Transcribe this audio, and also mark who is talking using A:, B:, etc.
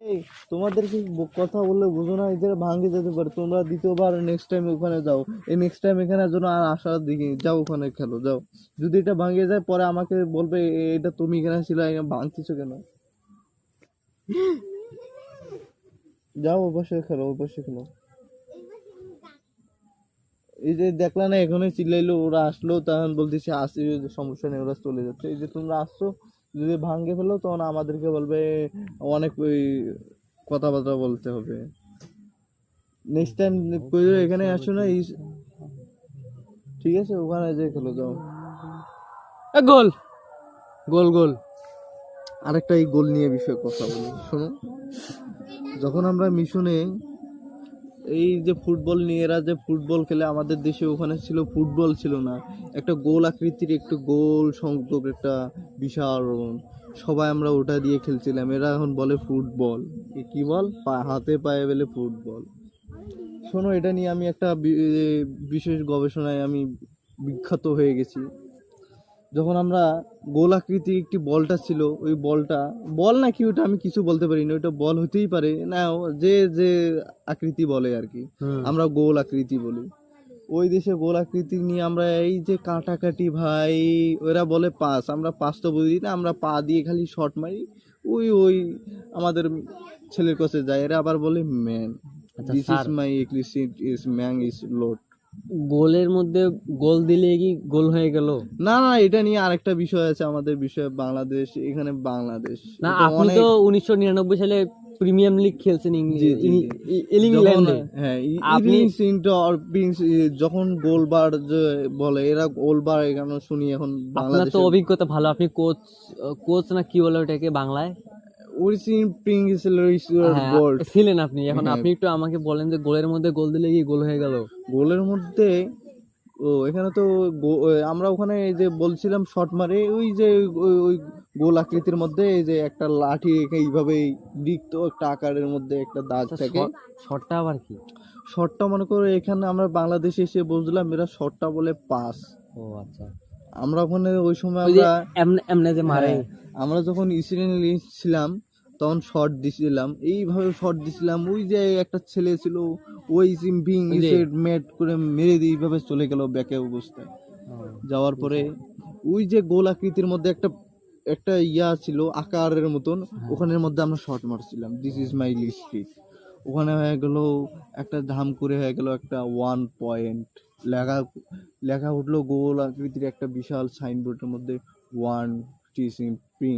A: এই তোমাদের কি কথা বললে বুঝো না, এদের ভাঙে যেতে পারে, তোমরা দ্বিতীয়বার নেক্সট টাইম ওখানে যাও, এই নেক্সট টাইম এখানে যেন আর আসার দিকে যাও, ওখানে খেলো যাও। যদি এটা ভাঙে যায় পরে আমাকে বলবে এটা তুমি এখানে ছিল, ভাঙতেছো কেন? যাও অবশ্যই খেলো, অবশ্যই খেলো। এই যে দেখলা না এখানে চিল্লাইলো, ওরা আসলো তখন বলতেছে আসি, সমস্যা নেই, ওরা চলে যাচ্ছে। এই যে তোমরা আসছো, যদি ভাঙে ফেলো তখন আমাদেরকে বলবে অনেক ওই কথাবার্তা বলতে হবে। নেক্সট টাইম এখানে আসো না ঠিক আছে, ওখানে যে খেলো যাও।
B: গোল গোল গোল।
A: আরেকটা এই গোল নিয়ে বিষয়ে কথা বলি, শোনো। যখন আমরা মিশনে এই যে ফুটবল নিয়ে, এরা যে ফুটবল খেলে, আমাদের দেশে ওখানে ছিল ফুটবল ছিল না, একটা গোল আকৃতির একটু গোল সংযোগ একটা বিশাল, সবাই আমরা ওটা দিয়ে খেলছিলাম। এরা এখন বলে ফুটবল, কি বল, হাতে পায়ে বলে ফুটবল। শোনো, এটা নিয়ে আমি একটা বিশেষ গবেষণায় আমি বিখ্যাত হয়ে গেছি। যখন আমরা গোল আকৃতি একটি বলটা ছিল, ওই বলটা বল নাকি ওটা আমি কিছু বলতে পারি না, ওটা বল হতেই পারে না, যে যে আকৃতি বলে আর কি, আমরা গোল আকৃতি বলি। ওই দেশে গোল আকৃতি নিয়ে আমরা এই যে কাটাকাটি ভাই, ওরা বলে পাস, আমরা পাস তো বুঝি না, আমরা পা দিয়ে খালি শট মারি। ওই ওই আমাদের ছেলের কাছে যায়, এরা আবার বলে man, this is my explicit is man is load.
B: গোলের মধ্যে গোল দিলে কি গোল হয়ে গেল?
A: না না, এটা নিয়ে আরেকটা বিষয় আছে আমাদের বিষয়ে, বাংলাদেশ, এখানে বাংলাদেশ
B: না,
A: এটা
B: আপনি
A: অনেক
B: তো 1999 সালে প্রিমিয়াম লিগ খেলছেন
A: জি জি জি।
B: ইংল্যান্ডে।
A: হ্যাঁ,
B: আপনি
A: যখন গোলবার যে বলে, এরা গোলবার এখানে শুনি এখন
B: আপনার তো
A: বাংলাদেশে।
B: অভিজ্ঞতা ভালো, আপনি কোচ কোচ না কি বলে ওটাকে বাংলায়? হ্যাঁ,
A: গোল্ড
B: ছিলেন আপনি। এখন
A: হ্যাঁ,
B: আপনি একটু আমাকে বলেন যে গোলের মধ্যে গোল দিলে কি গোল হয়ে গেল?
A: গোলের মধ্যে ও এখানে তো আমরা ওখানে এই যে বলছিলাম শট মারে, ওই যে ওই গোল আকৃতির মধ্যে এই যে একটা লাঠি রেখে এইভাবে বৃত্ত একটা আকারের মধ্যে একটা দাগ থাকে।
B: শটটা আবার কি?
A: শটটা মনে করো এখানে আমরা বাংলাদেশে এসে বুঝলাম এরা শটটা বলে পাস।
B: ও আচ্ছা।
A: আমরা ওখানে ওই সময়
B: ওই যে
A: আমরা
B: এমনে এমনে যে মারে।
A: হ্যাঁ, আমরা যখন ইসরায়েলি ছিলাম তখন শর্ট দিছিলাম, এইভাবে শর্ট দিছিলাম। ওই যে একটা ছেলে ছিল, ওই সিম্পিং
B: ওই যে
A: মেট করে মেরে দিয়ে এইভাবে চলে গেল ব্যাকে অবস্থায়। যাওয়ার পরে ওই যে গোল আকৃতির মধ্যে একটা একটা ইয়া ছিল আকারের মতন, ওখানের মধ্যে আমরা শর্ট মারছিলাম, দিস ইজ মাই লিস্ট্রিক। ওখানে হয়ে গেল একটা ধাম করে হয়ে গেল একটা 1 পয়েন্ট, লেখা লেখা উঠলো গোল আকৃতির একটা বিশাল সাইনবোর্ডের মধ্যে 1 টি সিম্পিং।